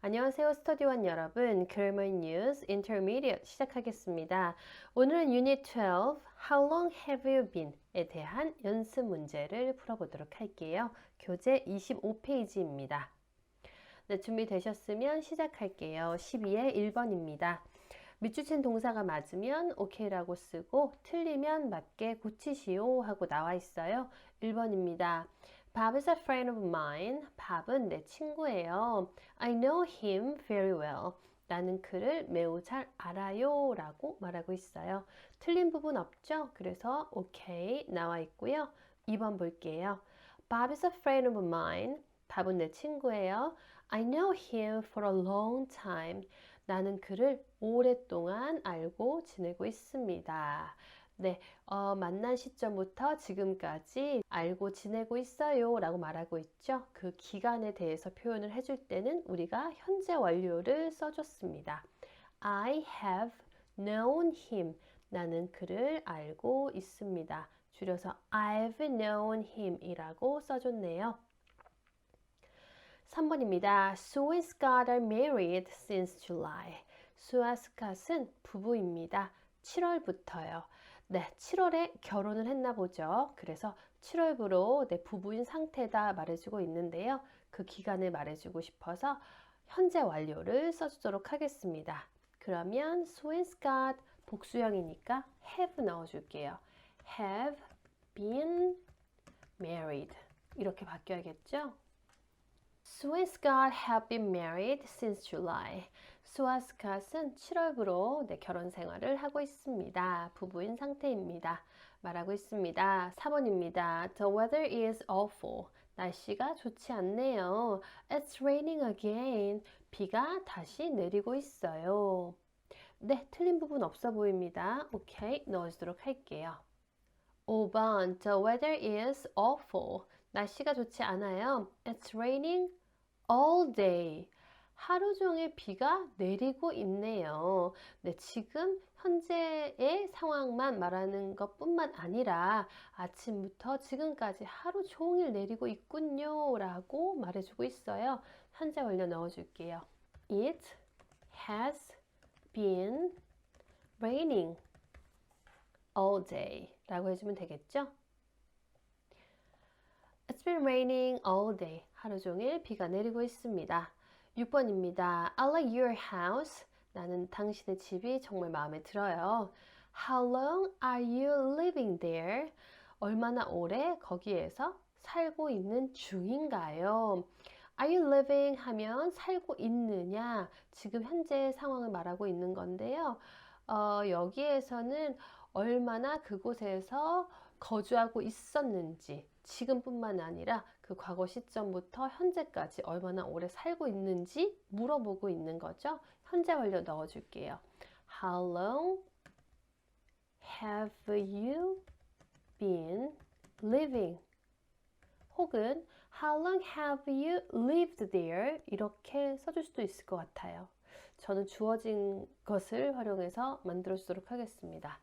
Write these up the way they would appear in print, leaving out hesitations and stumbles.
안녕하세요, 스터디원 여러분. Grammar News Intermediate 시작하겠습니다. 오늘은 Unit 12, How long have you been?에 대한 연습 문제를 풀어보도록 할게요. 교재 25페이지입니다. 네, 준비되셨으면 시작할게요. 12의 1번입니다. 밑줄친 동사가 맞으면 OK라고 쓰고 틀리면 맞게 고치시오 하고 나와 있어요. 1번입니다. Bob is a friend of mine. 밥은 내 친구예요. I know him very well. 나는 그를 매우 잘 알아요 라고 말하고 있어요. 틀린 부분 없죠? 그래서 OK 나와 있고요. 2번 볼게요. Bob is a friend of mine. 밥은 내 친구예요. I know him for a long time. 나는 그를 오랫동안 알고 지내고 있습니다. 네, 만난 시점부터 지금까지 알고 지내고 있어요 라고 말하고 있죠. 그 기간에 대해서 표현을 해줄 때는 우리가 현재 완료를 써줬습니다. I have known him. 나는 그를 알고 있습니다. 줄여서 I've known him 이라고 써줬네요. 3번입니다. Sue and Scott are married since July. 수아 스캇은 부부입니다. 7월부터요. 네, 7월에 결혼을 했나 보죠. 그래서 7월부로 네, 부부인 상태다 말해주고 있는데요. 그 기간을 말해주고 싶어서 현재 완료를 써주도록 하겠습니다. 그러면 Sue and Scott 복수형이니까 have 넣어줄게요. Have been married 이렇게 바뀌어야겠죠? Sue and Scott have been married since July. 수와 스캇은 7월부로 결혼 생활을 하고 있습니다. 부부인 상태입니다. 말하고 있습니다. 4번입니다. The weather is awful. 날씨가 좋지 않네요. It's raining again. 비가 다시 내리고 있어요. 네, 틀린 부분 없어 보입니다. 오케이, 넣어주도록 할게요. 5번. The weather is awful. 날씨가 좋지 않아요. It's raining all day. 하루 종일 비가 내리고 있네요. 네, 지금 현재의 상황만 말하는 것뿐만 아니라 아침부터 지금까지 하루 종일 내리고 있군요 라고 말해주고 있어요. 현재 완료 넣어줄게요. It has been raining all day 라고 해주면 되겠죠? It's been raining all day. 하루 종일 비가 내리고 있습니다. 6번입니다. I like your house. 나는 당신의 집이 정말 마음에 들어요. How long are you living there? 얼마나 오래 거기에서 살고 있는 중인가요? Are you living 하면 살고 있느냐? 지금 현재 상황을 말하고 있는 건데요. 여기에서는 얼마나 그곳에서 거주하고 있었는지 지금뿐만 아니라 그 과거 시점부터 현재까지 얼마나 오래 살고 있는지 물어보고 있는 거죠. 현재 완료 넣어줄게요. How long have you been living? 혹은 How long have you lived there? 이렇게 써줄 수도 있을 것 같아요. 저는 주어진 것을 활용해서 만들어 주도록 하겠습니다.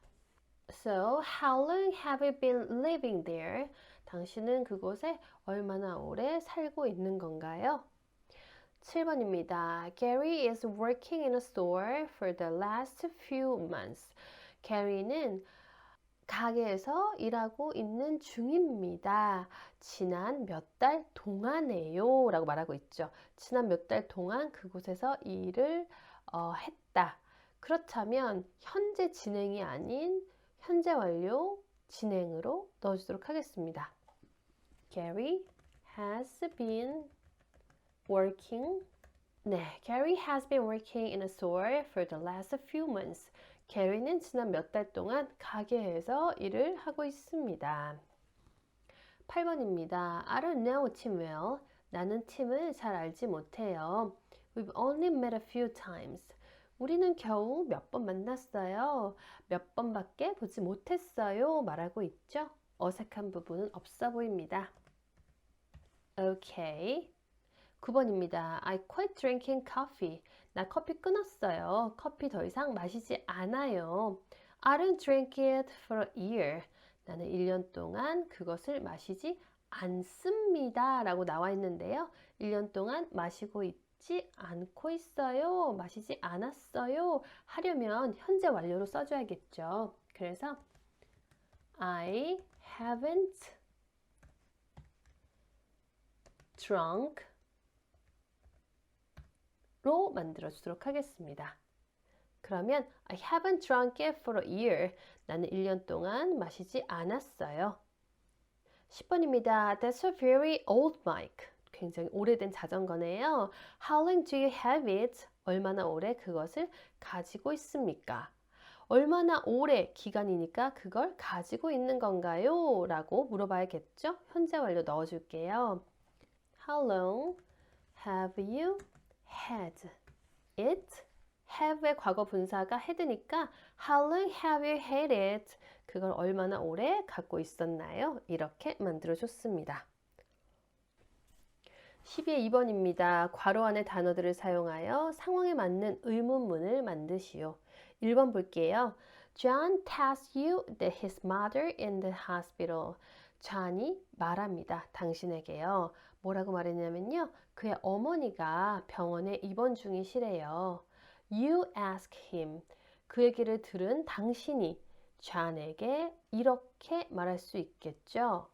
So, how long have you been living there? 당신은 그곳에 얼마나 오래 살고 있는 건가요? 7번입니다. Gary is working in a store for the last few months. Gary는 가게에서 일하고 있는 중입니다. 지난 몇 달 동안에요 라고 말하고 있죠. 지난 몇 달 동안 그곳에서 일을 했다. 그렇다면 현재 진행이 아닌 현재 완료 진행으로 넣어주도록 하겠습니다. Gary has been working. 네, Gary has been working in a store for the last few months. Gary는 지난 몇 달 동안 가게에서 일을 하고 있습니다. 8번입니다. I don't know Tim well. 나는 팀을 잘 알지 못해요. We've only met a few times. 우리는 겨우 몇 번 만났어요. 몇 번밖에 보지 못했어요. 말하고 있죠. 어색한 부분은 없어 보입니다. 오케이. 9번입니다. I quit drinking coffee. 나 커피 끊었어요. 커피 더 이상 마시지 않아요. I don't drink it for a year. 나는 1년 동안 그것을 마시지 않습니다. 라고 나와 있는데요. 1년 동안 마시고 있지 마시지 않고 있어요. 마시지 않았어요. 하려면 현재 완료로 써줘야겠죠. 그래서 I haven't drunk 로 만들어주도록 하겠습니다. 그러면 I haven't drunk it for a year. 나는 1년 동안 마시지 않았어요. 10번입니다. That's a very old bike. 굉장히 오래된 자전거네요. How long do you have it? 얼마나 오래 그것을 가지고 있습니까? 얼마나 오래 기간이니까 그걸 가지고 있는 건가요? 라고 물어봐야겠죠? 현재 완료 넣어줄게요. How long have you had it? have의 과거 분사가 had니까 How long have you had it? 그걸 얼마나 오래 갖고 있었나요? 이렇게 만들어줬습니다. 12의 2번입니다. 괄호 안의 단어들을 사용하여 상황에 맞는 의문문을 만드시오. 1번 볼게요. John tells you that his mother in the hospital. 존이 말합니다. 당신에게요. 뭐라고 말했냐면요. 그의 어머니가 병원에 입원 중이시래요. You ask him. 그 얘기를 들은 당신이 존에게 이렇게 말할 수 있겠죠.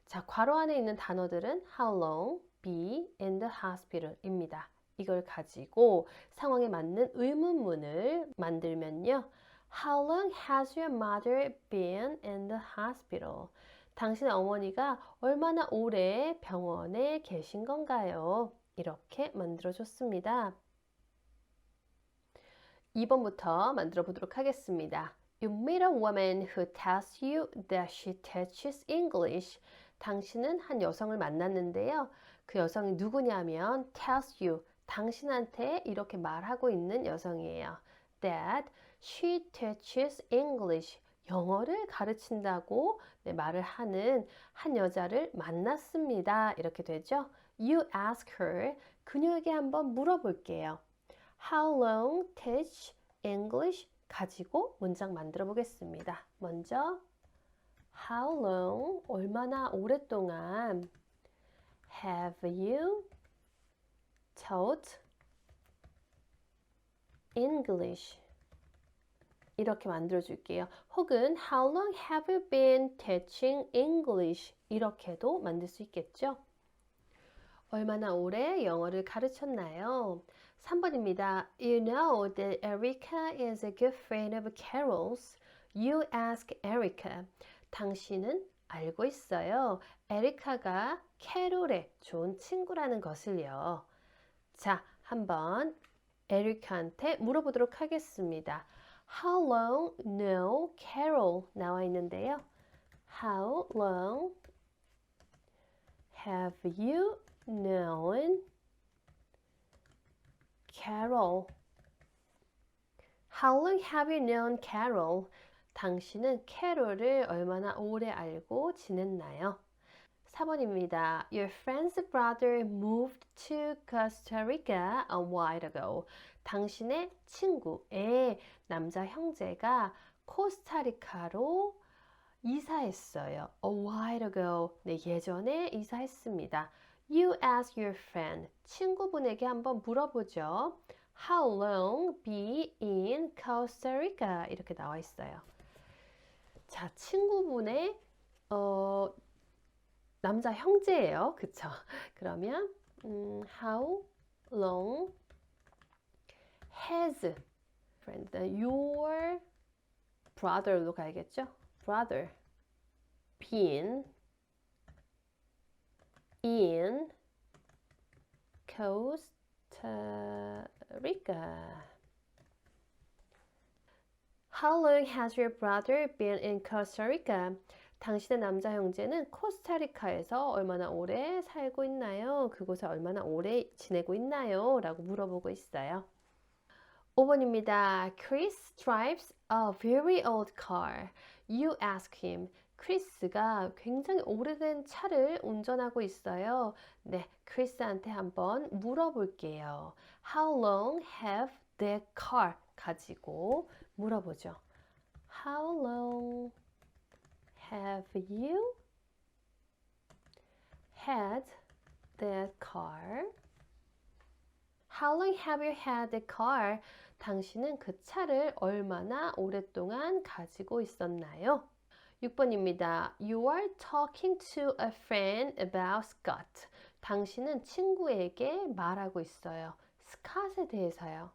자, 괄호 안에 있는 단어들은 how long, be in the hospital 입니다. 이걸 가지고 상황에 맞는 의문문을 만들면요. How long has your mother been in the hospital? 당신의 어머니가 얼마나 오래 병원에 계신 건가요? 이렇게 만들어줬습니다. 2번부터 만들어 보도록 하겠습니다. You meet a woman who tells you that she teaches English. 당신은 한 여성을 만났는데요. 그 여성이 누구냐면 tells you, 당신한테 이렇게 말하고 있는 여성이에요. That she teaches English. 영어를 가르친다고 말을 하는 한 여자를 만났습니다. 이렇게 되죠. You ask her. 그녀에게 한번 물어볼게요. How long teach English? 가지고 문장 만들어 보겠습니다. 먼저 How long? 얼마나 오랫동안 have you taught English? 이렇게 만들어 줄게요. 혹은 How long have you been teaching English? 이렇게도 만들 수 있겠죠. 얼마나 오래 영어를 가르쳤나요? 3번입니다. You know that Erica is a good friend of Carol's. You ask Erica. 당신은 알고 있어요. 에리카가 캐롤의 좋은 친구라는 것을요. 자, 한번 에리카한테 물어보도록 하겠습니다. How long know Carol? 나와 있는데요. How long have you known Carol? How long have you known Carol? 당신은 캐롤을 얼마나 오래 알고 지냈나요? 4번입니다. Your friend's brother moved to Costa Rica a while ago. 당신의 친구의 남자 형제가 코스타리카로 이사했어요. A while ago. 네, 예전에 이사했습니다. You ask your friend. 친구분에게 한번 물어보죠. How long be in Costa Rica? 이렇게 나와 있어요. 자, 친구분의 남자 형제예요. 그쵸? 그러면 How long has friend your brother로 가야겠죠? Brother been in Costa Rica? How long has your brother been in Costa Rica? 당신의 남자 형제는 코스타리카에서 얼마나 오래 살고 있나요? 그곳에 얼마나 오래 지내고 있나요? 라고 물어보고 있어요. 5번입니다. Chris drives a very old car. You ask him. 크리스가 굉장히 오래된 차를 운전하고 있어요. 네, 크리스한테 한번 물어볼게요. How long have that car? 가지고 물어보죠. How long have you had that car? How long have you had the car? 당신은 그 차를 얼마나 오랫동안 가지고 있었나요? 6번입니다. You are talking to a friend about Scott. 당신은 친구에게 말하고 있어요. 스캇에 대해서요.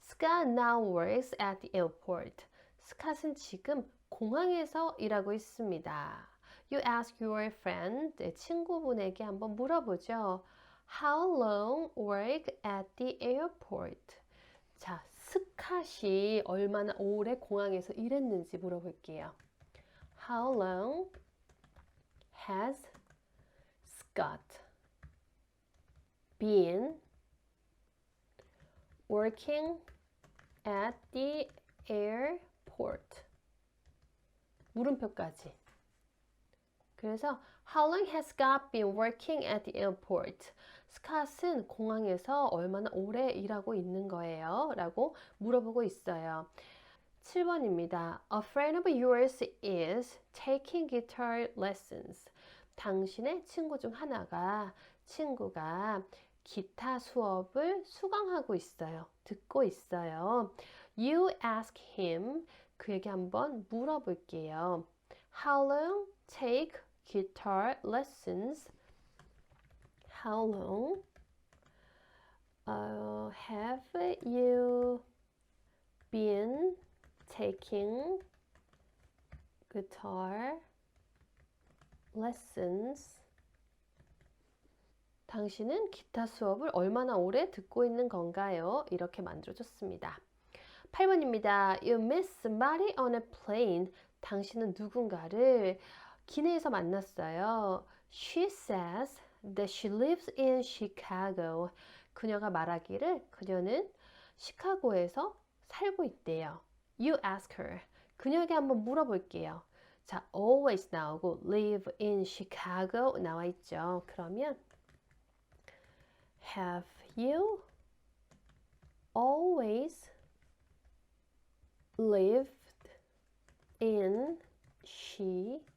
Scott now works at the airport. 스캇은 지금 공항에서 일하고 있습니다. You ask your friend, 친구분에게 한번 물어보죠. How long work at the airport? 자, 스캇이 얼마나 오래 공항에서 일했는지 물어볼게요. How long has Scott been working at the airport? 물음표까지. 그래서 How long has Scott been working at the airport? 스캇은 공항에서 얼마나 오래 일하고 있는 거예요? 라고 물어보고 있어요. 7번입니다. A friend of yours is taking guitar lessons. 당신의 친구 중 친구가 기타 수업을 수강하고 있어요. 듣고 있어요. You ask him. 그에게 한번 물어볼게요. How long take guitar lessons? How long have you been taking guitar lessons? 당신은 기타 수업을 얼마나 오래 듣고 있는 건가요? 이렇게 만들어줬습니다. 8번입니다. You met somebody on a plane. 당신은 누군가를 기내에서 만났어요. She says that she lives in Chicago. 그녀가 말하기를 그녀는 시카고에서 살고 있대요. You ask her. 그녀에게 한번 물어볼게요. 자, always 나오고 live in Chicago 나와 있죠. 그러면 Have you always lived in Chicago?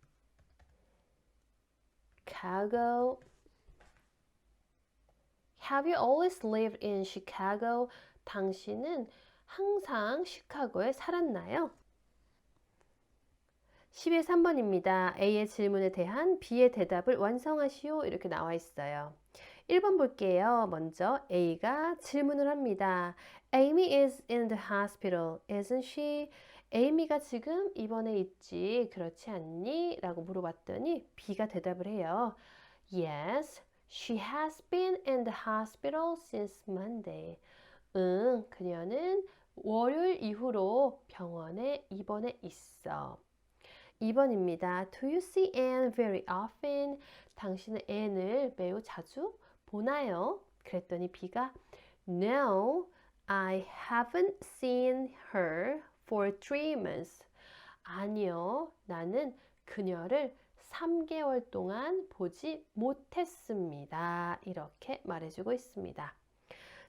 Have you always lived in Chicago? 당신은 항상 시카고에 살았나요? 11~3번입니다. A의 질문에 대한 B의 대답을 완성하시오. 이렇게 나와 있어요. 1번 볼게요. 먼저 A가 질문을 합니다. Amy is in the hospital, isn't she? Amy가 지금 입원해 있지, 그렇지 않니? 라고 물어봤더니 B가 대답을 해요. Yes, she has been in the hospital since Monday. 응, 그녀는 월요일 이후로 병원에 입원해 있어. 2번입니다. Do you see Anne very often? 당신은 앤을 매우 자주 보나요? 그랬더니 B가 No, I haven't seen her for 3 months. 아니요, 나는 그녀를 3개월 동안 보지 못했습니다. 이렇게 말해주고 있습니다.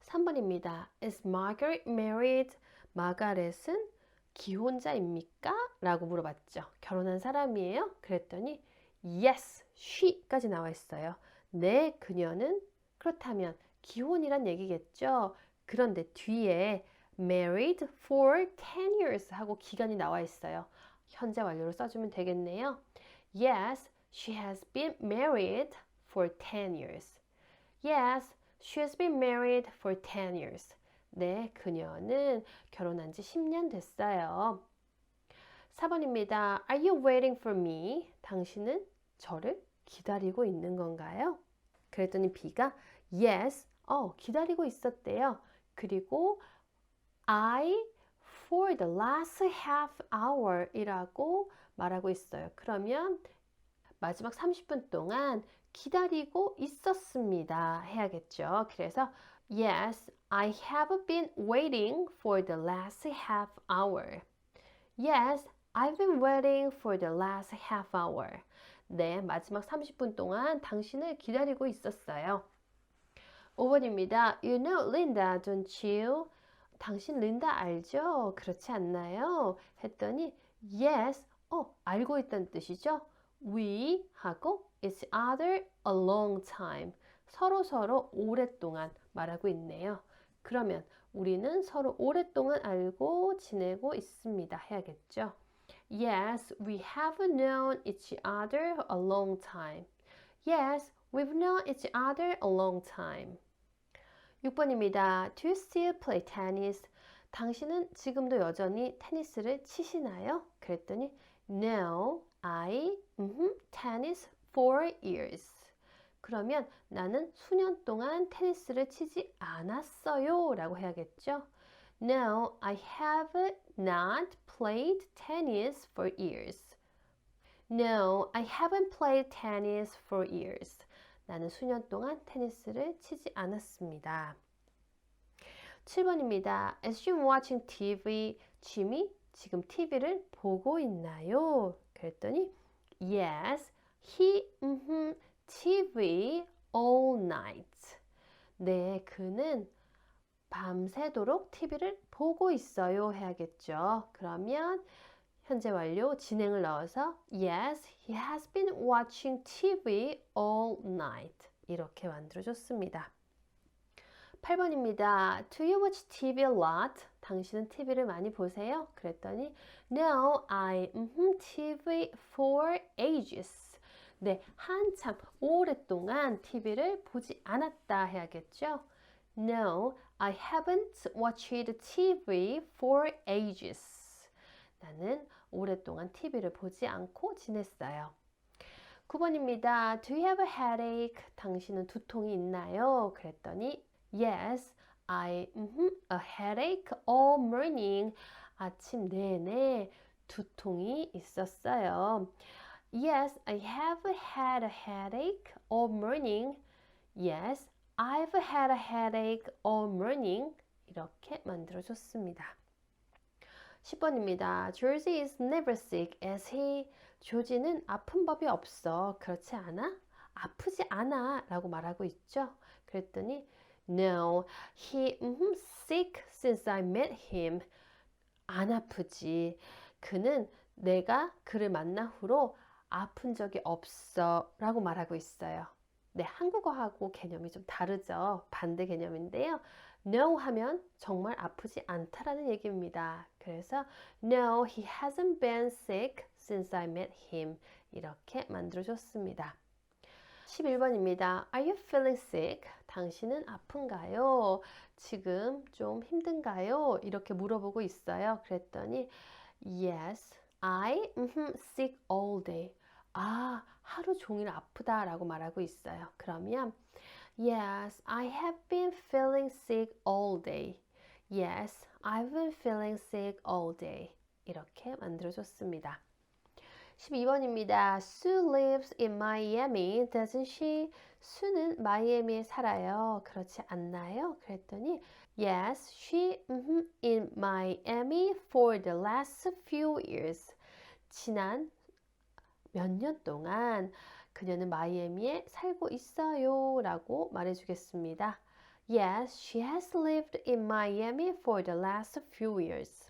3번입니다. Is Margaret married? 마가렛은 기혼자입니까? 라고 물어봤죠. 결혼한 사람이에요? 그랬더니 Yes, she까지 나와 있어요. 네, 그녀는 그렇다면 기혼이란 얘기겠죠. 그런데 뒤에 married for 10 years 하고 기간이 나와 있어요. 현재 완료로 써주면 되겠네요. Yes, she has been married for 10 years. Yes, she has been married for 10 years. 네, 그녀는 결혼한 지 10년 됐어요. 4번입니다. Are you waiting for me? 당신은 저를 기다리고 있는 건가요? 그랬더니 B가 Yes, 기다리고 있었대요. 그리고 I for the last half hour 이라고 말하고 있어요. 그러면 마지막 30분 동안 기다리고 있었습니다. 해야겠죠. 그래서 Yes, I have been waiting for the last half hour. Yes, I've been waiting for the last half hour. 네, 마지막 30분 동안 당신을 기다리고 있었어요. 5번입니다. You know Linda, don't you? 당신 린다 알죠? 그렇지 않나요? 했더니 Yes, 알고 있다는 뜻이죠. We 하고 each other a long time. 서로 오랫동안 말하고 있네요. 그러면 우리는 서로 오랫동안 알고 지내고 있습니다. 해야겠죠. Yes, we have known each other a long time. Yes, we've known each other a long time. 6번입니다. Do you still play tennis? 당신은 지금도 여전히 테니스를 치시나요? 그랬더니 No, tennis for years. 그러면 나는 수년 동안 테니스를 치지 않았어요 라고 해야겠죠. No, I have not played tennis for years. No, I haven't played tennis for years. 나는 수년 동안 테니스를 치지 않았습니다. 7번입니다. Is Jim watching TV? 짐이 지금 TV를 보고 있나요? 그랬더니 Yes, he TV all night. 네, 그는 밤새도록 TV를 보고 있어요 해야겠죠. 그러면 현재 완료 진행을 넣어서 Yes, he has been watching TV all night. 이렇게 만들어줬습니다. 8번입니다. Do you watch TV a lot? 당신은 TV를 많이 보세요? 그랬더니 No, TV for ages. 네, 한참 오랫동안 TV를 보지 않았다 해야겠죠. No, I haven't watched TV for ages. 나는 오랫동안 TV를 보지 않고 지냈어요. 9번입니다. Do you have a headache? 당신은 두통이 있나요? 그랬더니 Yes, a headache all morning. 아침 내내 두통이 있었어요. Yes, I have had a headache all morning. Yes, I've had a headache all morning. 이렇게 만들어줬습니다. 10번입니다. George is never sick, is he? 조지는 아픈 법이 없어. 그렇지 않아? 아프지 않아 라고 말하고 있죠. 그랬더니 No, he sick since I met him. 안 아프지. 그는 내가 그를 만난 후로 아픈 적이 없어 라고 말하고 있어요. 네, 한국어하고 개념이 좀 다르죠. 반대 개념인데요. No 하면 정말 아프지 않다라는 얘기입니다. 그래서 No, he hasn't been sick since I met him. 이렇게 만들어줬습니다. 11번입니다. Are you feeling sick? 당신은 아픈가요? 지금 좀 힘든가요? 이렇게 물어보고 있어요. 그랬더니 Yes, I sick all day. 아, 하루 종일 아프다라고 말하고 있어요. 그러면 Yes, I have been feeling sick all day. Yes, I've been feeling sick all day. 이렇게 만들어줬습니다. 12번입니다. Sue lives in Miami, doesn't she? 수는 마이애미에 살아요. 그렇지 않나요? 그랬더니 Yes, she in Miami for the last few years. 지난 몇 년 동안 그녀는 마이애미에 살고 있어요 라고 말해주겠습니다. Yes, she has lived in Miami for the last few years.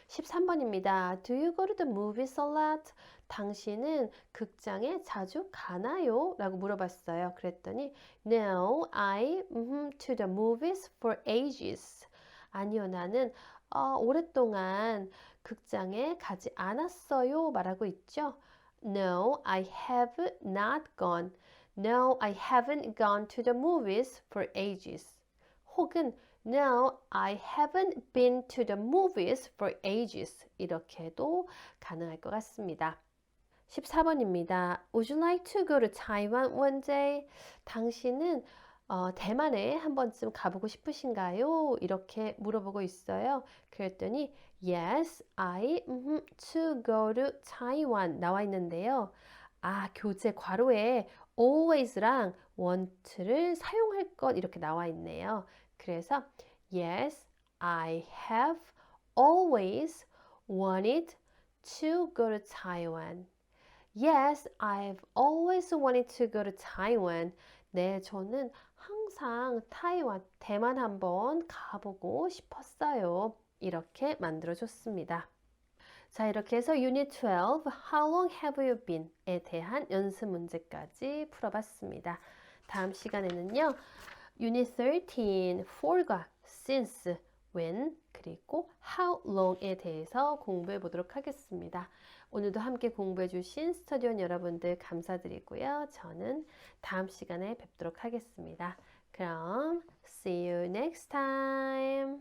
13번입니다. Do you go to the movies a lot? 당신은 극장에 자주 가나요? 라고 물어봤어요. 그랬더니 No, I to the movies for ages. 아니요, 나는 오랫동안 극장에 가지 않았어요. 말하고 있죠. No, I have not gone. No, I haven't gone to the movies for ages. 혹은 No, I haven't been to the movies for ages. 이렇게도 가능할 것 같습니다. 14번입니다. Would you like to go to Taiwan one day? 당신은 대만에 한 번쯤 가보고 싶으신가요? 이렇게 물어보고 있어요. 그랬더니 Yes, I to go to Taiwan 나와 있는데요. 아, 교재 괄호에 always랑 want를 사용할 것 이렇게 나와 있네요. 그래서 Yes, I have always wanted to go to Taiwan. Yes, I've always wanted to go to Taiwan. 네, 저는 항상 대만 한번 가보고 싶었어요. 이렇게 만들어줬습니다. 자, 이렇게 해서 Unit 12, How long have you been? 에 대한 연습 문제까지 풀어봤습니다. 다음 시간에는요, Unit 13, for과 since, when, 그리고 how long에 대해서 공부해 보도록 하겠습니다. 오늘도 함께 공부해 주신 스터디온 여러분들 감사드리고요. 저는 다음 시간에 뵙도록 하겠습니다. 그럼 see you next time.